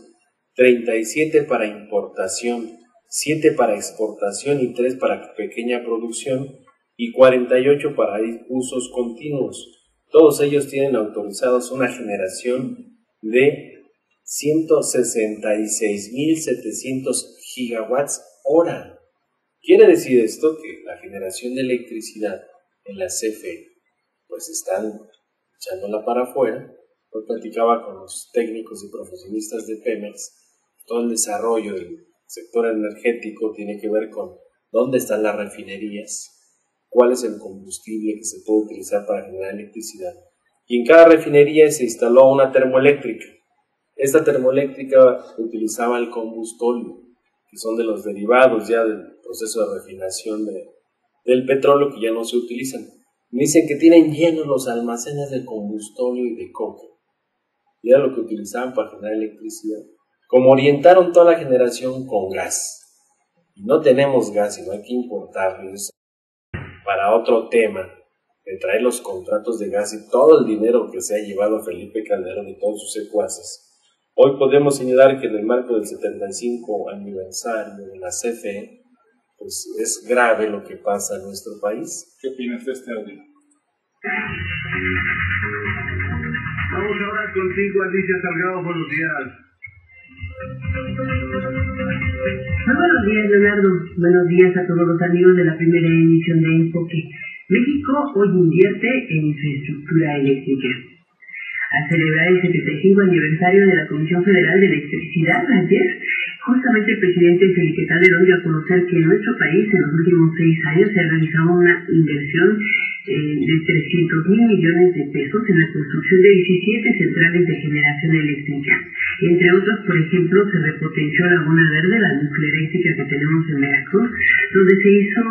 37 para importación, 7 para exportación y 3 para pequeña producción, y 48 para usos continuos. Todos ellos tienen autorizados una generación de 166.700 gigawatts hora. Quiere decir esto que la generación de electricidad en la CFE pues están echándola para afuera. Hoy platicaba con los técnicos y profesionistas de Pemex. Todo el desarrollo del sector energético tiene que ver con dónde están las refinerías, cuál es el combustible que se puede utilizar para generar electricidad. Y en cada refinería se instaló una termoeléctrica. Esta termoeléctrica utilizaba el combustóleo, que son de los derivados ya del proceso de refinación del petróleo que ya no se utilizan. Me dicen que tienen llenos los almacenes de combustóleo y de coque. Y era lo que utilizaban para generar electricidad. Como orientaron toda la generación con gas, y no tenemos gas y no hay que importarlo, para otro tema, de traer los contratos de gas y todo el dinero que se ha llevado Felipe Calderón y todos sus secuaces. Hoy podemos señalar que en el marco del 75 aniversario de la CFE, pues es grave lo que pasa en nuestro país. ¿Qué opinas de este audio? Vamos ahora contigo, Alicia Salgado. Buenos días. Muy buenos días, Leonardo. Buenos días a todos los amigos de la primera emisión de Enfoque. México hoy invierte en infraestructura eléctrica. Al celebrar el 75 aniversario de la Comisión Federal de Electricidad, ayer, justamente el presidente Felipe Calderón dio a conocer que en nuestro país en los últimos 6 años se ha realizado una inversión de 300,000 millones de pesos en la construcción de 17 centrales de generación eléctrica. Entre otros, por ejemplo, se repotenció Laguna Verde, la nuclearélectrica que tenemos en Veracruz, donde se hizo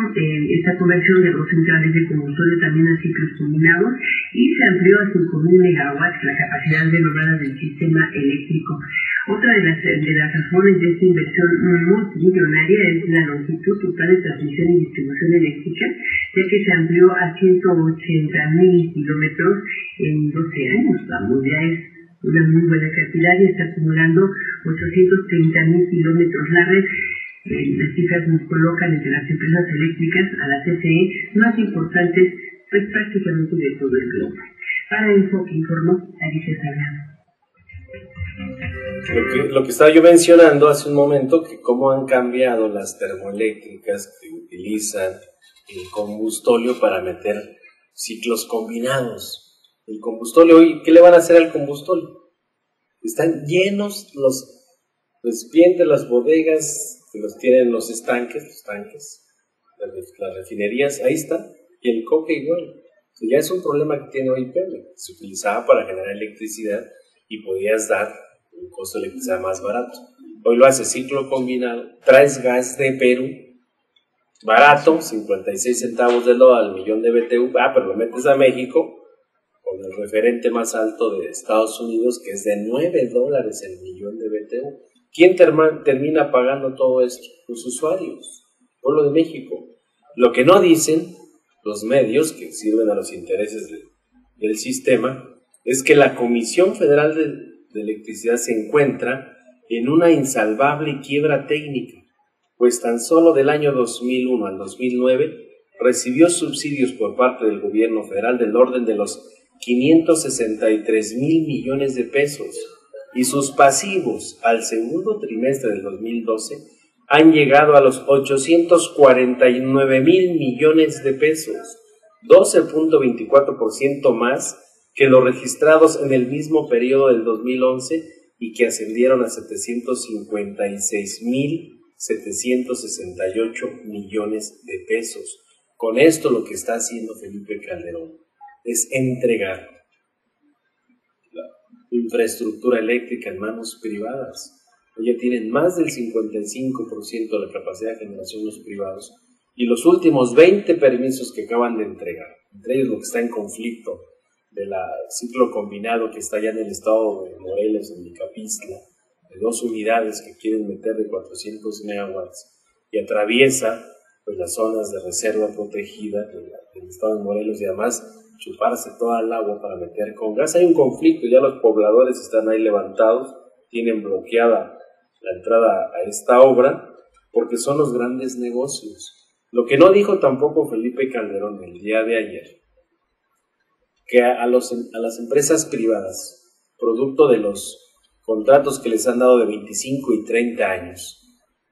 esta conversión de 2 centrales de combustóleo también a ciclos combinados y se amplió a 5,000 megawatts la capacidad renovada del sistema eléctrico. Otra de las razones de esta inversión multimillonaria es la longitud total de transmisión y distribución eléctrica, ya que se amplió a 180,000 kilómetros en 12 años. Vamos, ya es una muy buena cantidad y está acumulando 830,000 kilómetros la red. Las cifras nos colocan entre las empresas eléctricas a la CFE más importantes, pues prácticamente de todo el globo. Para Enfoque informó Alicia Salgado. Lo que estaba yo mencionando hace un momento, que cómo han cambiado las termoeléctricas que utilizan el combustóleo para meter ciclos combinados. El combustóleo, ¿y qué le van a hacer al combustóleo? Están llenos los recipientes, las bodegas que los tienen los tanques, las refinerías, ahí está, y el coque igual. O sea, ya es un problema que tiene hoy Pemex. Se utilizaba para generar electricidad y podías dar un costo de electricidad más barato. Hoy lo hace ciclo combinado, traes gas de Perú, barato, 56 centavos de dólar al millón de BTU, pero lo metes a México con el referente más alto de Estados Unidos, que es de $9 el millón de BTU. ¿Quién termina pagando todo esto? Los usuarios, pueblo de México. Lo que no dicen los medios que sirven a los intereses del sistema es que la Comisión Federal de Electricidad se encuentra en una insalvable quiebra técnica, pues tan solo del año 2001 al 2009 recibió subsidios por parte del gobierno federal del orden de los 563,000 millones de pesos, y sus pasivos al segundo trimestre del 2012 han llegado a los 849,000 millones de pesos, 12.24% más que los registrados en el mismo periodo del 2011 y que ascendieron a 756,768 millones de pesos. Con esto lo que está haciendo Felipe Calderón es entregar la infraestructura eléctrica en manos privadas. Ya tienen más del 55% de la capacidad de generación los privados y los últimos 20 permisos que acaban de entregar, entre ellos lo que está en conflicto de la ciclo combinado que está ya en el estado de Morelos, en Micapistla, de 2 unidades que quieren meter de 400 megawatts y atraviesa pues las zonas de reserva protegida del estado de Morelos y además chuparse toda el agua para meter con gas. Hay un conflicto, ya los pobladores están ahí levantados, tienen bloqueada la entrada a esta obra porque son los grandes negocios. Lo que no dijo tampoco Felipe Calderón el día de ayer, que a las empresas privadas, producto de los contratos que les han dado de 25 y 30 años,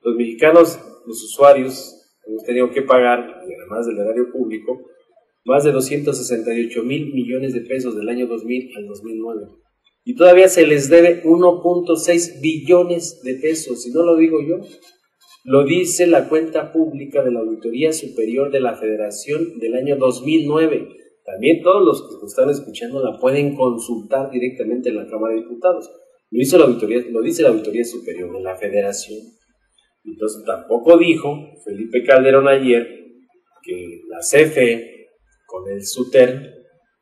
los mexicanos, los usuarios, hemos tenido que pagar, además del erario público, más de 268,000 millones de pesos del año 2000 al 2009. Y todavía se les debe 1.6 billones de pesos, y no lo digo yo, lo dice la cuenta pública de la Auditoría Superior de la Federación del año 2009. También todos los que están escuchando la pueden consultar directamente en la Cámara de Diputados. Lo dice la Auditoría Superior de la Federación. Entonces tampoco dijo Felipe Calderón ayer que la CFE con el SUTER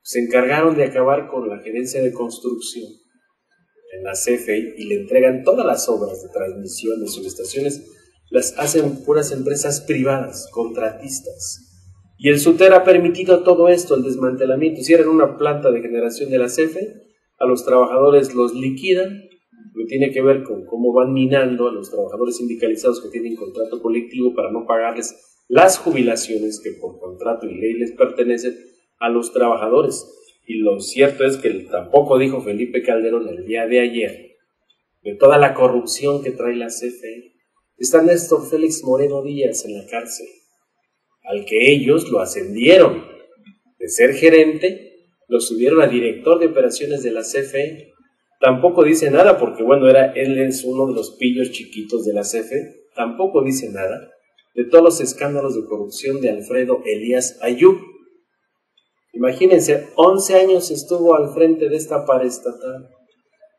se encargaron de acabar con la gerencia de construcción en la CFE y le entregan todas las obras de transmisión de subestaciones, las hacen puras empresas privadas, contratistas. Y el SUTER ha permitido todo esto, el desmantelamiento. Cierran una planta de generación de la CFE, a los trabajadores los liquidan, que tiene que ver con cómo van minando a los trabajadores sindicalizados que tienen contrato colectivo para no pagarles las jubilaciones que por contrato y ley les pertenecen a los trabajadores. Y lo cierto es que tampoco dijo Felipe Calderón el día de ayer de toda la corrupción que trae la CFE. Está Néstor Félix Moreno Díaz en la cárcel, al que ellos lo ascendieron de ser gerente, lo subieron a director de operaciones de la CFE. Tampoco dice nada porque, bueno, él es uno de los pillos chiquitos de la CFE. Tampoco dice nada de todos los escándalos de corrupción de Alfredo Elías Ayub. Imagínense, 11 años estuvo al frente de esta paraestatal.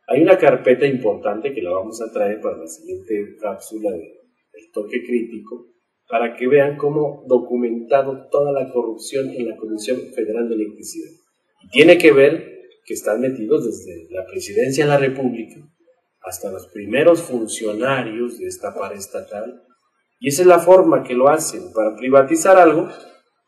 Hay una carpeta importante que la vamos a traer para la siguiente cápsula del toque crítico, para que vean cómo documentado toda la corrupción en la Comisión Federal de Electricidad. Y tiene que ver que están metidos desde la Presidencia de la República hasta los primeros funcionarios de esta paraestatal. Y esa es la forma que lo hacen. Para privatizar algo,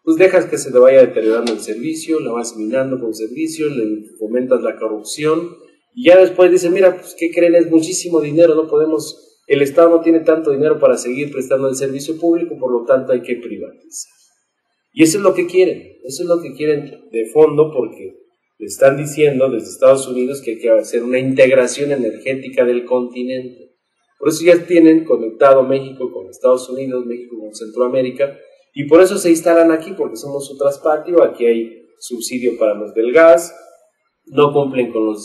pues dejas que se te vaya deteriorando el servicio, la vas minando con servicio, le fomentas la corrupción, y ya después dicen, mira, pues ¿qué creen? Es muchísimo dinero, no podemos, el Estado no tiene tanto dinero para seguir prestando el servicio público, por lo tanto hay que privatizar. Y eso es lo que quieren de fondo, porque le están diciendo desde Estados Unidos que hay que hacer una integración energética del continente. Por eso ya tienen conectado México con Estados Unidos, México con Centroamérica, y por eso se instalan aquí, porque somos su traspatio, aquí hay subsidio para los del gas, no cumplen con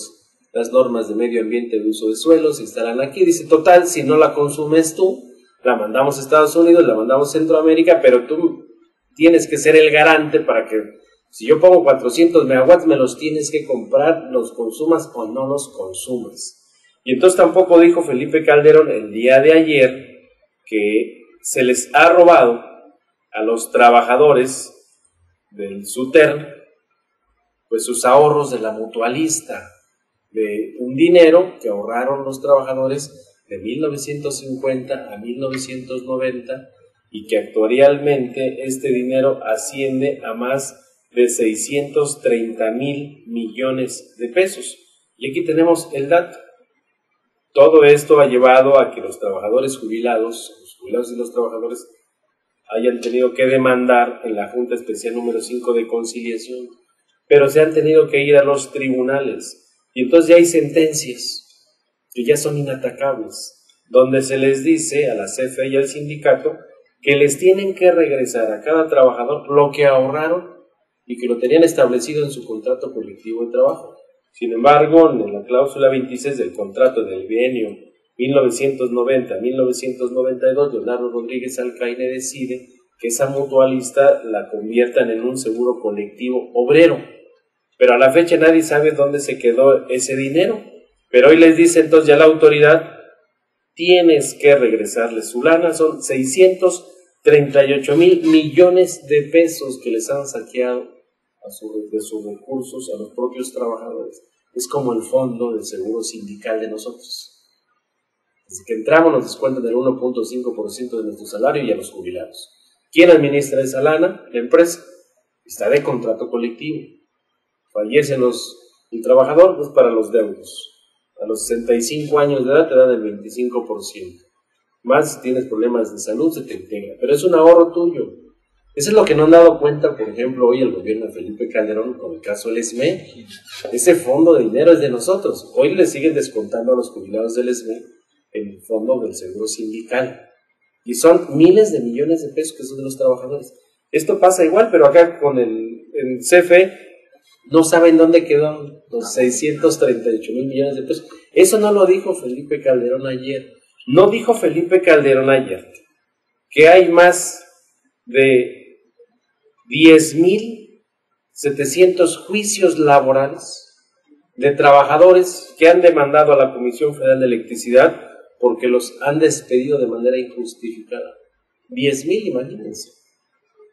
las normas de medio ambiente de uso de suelo, se instalan aquí, dice, total, si no la consumes tú, la mandamos a Estados Unidos, la mandamos a Centroamérica, pero tú tienes que ser el garante para que, si yo pongo 400 megawatts, me los tienes que comprar, los consumas o no los consumas. Y entonces tampoco dijo Felipe Calderón el día de ayer que se les ha robado a los trabajadores del SUTER pues sus ahorros de la mutualista, de un dinero que ahorraron los trabajadores de 1950 a 1990 y que actualmente este dinero asciende a más de 630,000 millones de pesos. Y aquí tenemos el dato. Todo esto ha llevado a que los trabajadores jubilados, los jubilados y los trabajadores hayan tenido que demandar en la Junta Especial número 5 de Conciliación, pero se han tenido que ir a los tribunales. Y entonces ya hay sentencias que ya son inatacables, donde se les dice a la CFE y al sindicato que les tienen que regresar a cada trabajador lo que ahorraron y que lo tenían establecido en su contrato colectivo de trabajo. Sin embargo, en la cláusula 26 del contrato del bienio 1990-1992, Leonardo Rodríguez Alcaine decide que esa mutualista la conviertan en un seguro colectivo obrero. Pero a la fecha nadie sabe dónde se quedó ese dinero. Pero hoy les dice entonces ya la autoridad, tienes que regresarles su lana, son 638,000 millones de pesos que les han saqueado de sus recursos a los propios trabajadores. Es como el fondo del seguro sindical de nosotros. Desde que entramos nos descuentan el 1.5% de nuestro salario y a los jubilados. ¿Quién administra esa lana? La empresa. Está de contrato colectivo. Fallece el trabajador, pues para los deudos. A los 65 años de edad te dan el 25%. Más si tienes problemas de salud se te integra. Pero es un ahorro tuyo. Eso es lo que no han dado cuenta, por ejemplo, hoy el gobierno de Felipe Calderón con el caso del ESME. Ese fondo de dinero es de nosotros. Hoy le siguen descontando a los jubilados del ESME el fondo del seguro sindical. Y son miles de millones de pesos que son de los trabajadores. Esto pasa igual, pero acá con el CFE no saben dónde quedó los 638,000 millones de pesos. Eso no lo dijo Felipe Calderón ayer. No dijo Felipe Calderón ayer que hay más de 10,700 juicios laborales de trabajadores que han demandado a la Comisión Federal de Electricidad porque los han despedido de manera injustificada. 10,000, imagínense.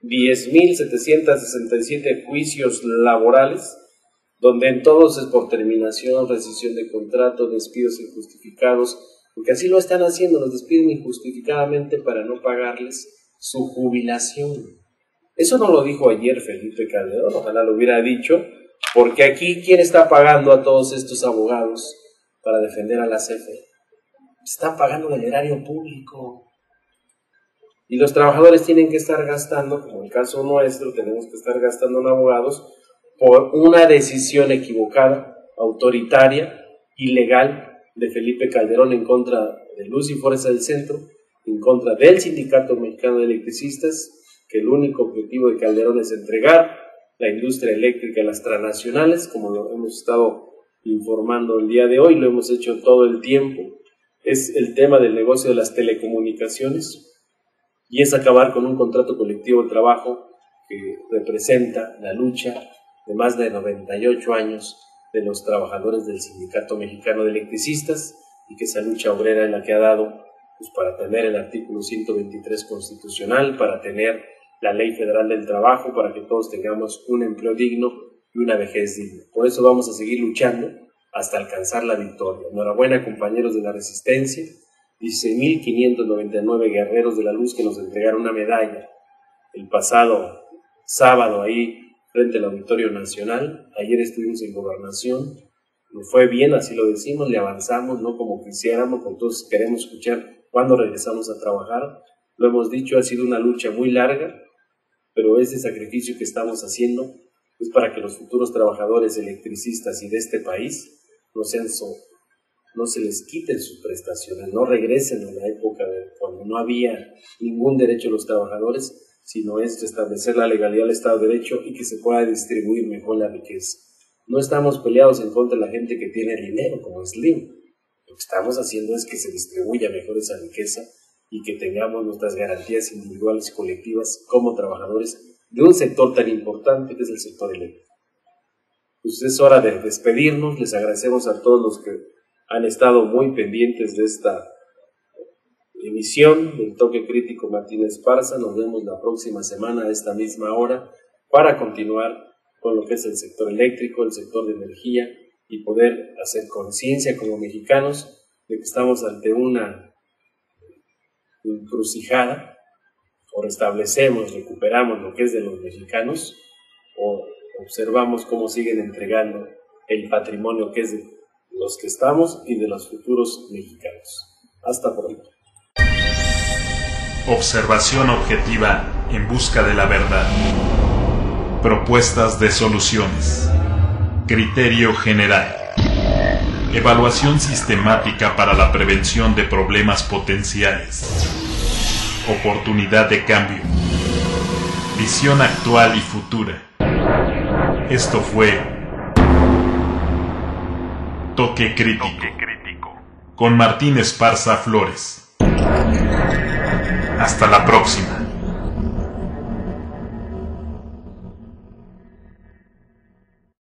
10,767 juicios laborales, donde en todos es por terminación, rescisión de contrato, despidos injustificados, porque así lo están haciendo, los despiden injustificadamente para no pagarles su jubilación. Eso no lo dijo ayer Felipe Calderón, ojalá lo hubiera dicho, porque aquí, ¿quién está pagando a todos estos abogados para defender a la CFE? Están pagando el erario público. Y los trabajadores tienen que estar gastando, como el caso nuestro, tenemos que estar gastando en abogados por una decisión equivocada, autoritaria, ilegal de Felipe Calderón en contra de Luz y Fuerza del Centro, en contra del Sindicato Mexicano de Electricistas, que el único objetivo de Calderón es entregar la industria eléctrica a las transnacionales, como lo hemos estado informando el día de hoy, lo hemos hecho todo el tiempo. Es el tema del negocio de las telecomunicaciones y es acabar con un contrato colectivo de trabajo que representa la lucha de más de 98 años de los trabajadores del Sindicato Mexicano de Electricistas, y que esa lucha obrera es la que ha dado pues, para tener el artículo 123 constitucional, para tener la Ley Federal del Trabajo, para que todos tengamos un empleo digno y una vejez digna. Por eso vamos a seguir luchando hasta alcanzar la victoria. Enhorabuena, compañeros de la Resistencia, 16,599 guerreros de la luz que nos entregaron una medalla el pasado sábado ahí frente al Auditorio Nacional. Ayer estuvimos en Gobernación, nos fue bien, así lo decimos, le avanzamos, no como quisiéramos, porque todos queremos escuchar cuándo regresamos a trabajar. Lo hemos dicho, ha sido una lucha muy larga, pero ese sacrificio que estamos haciendo es para que los futuros trabajadores electricistas y de este país no se les quiten sus prestaciones, no regresen a la época de cuando no había ningún derecho a los trabajadores, sino es establecer la legalidad del Estado de Derecho y que se pueda distribuir mejor la riqueza. No estamos peleados en contra de la gente que tiene dinero, como Slim. Lo que estamos haciendo es que se distribuya mejor esa riqueza y que tengamos nuestras garantías individuales y colectivas como trabajadores de un sector tan importante que es el sector eléctrico. Pues es hora de despedirnos, les agradecemos a todos los que han estado muy pendientes de esta emisión del Toque Crítico Martín Esparza. Nos vemos la próxima semana a esta misma hora para continuar con lo que es el sector eléctrico, el sector de energía y poder hacer conciencia como mexicanos de que estamos ante una encrucijada: o restablecemos, recuperamos lo que es de los mexicanos, o observamos cómo siguen entregando el patrimonio que es de los que estamos y de los futuros mexicanos. Hasta pronto. Observación objetiva en busca de la verdad. Propuestas de soluciones. Criterio general. Evaluación sistemática para la prevención de problemas potenciales. Oportunidad de cambio. Visión actual y futura. Esto fue Toque Crítico con Martín Esparza Flores. Hasta la próxima.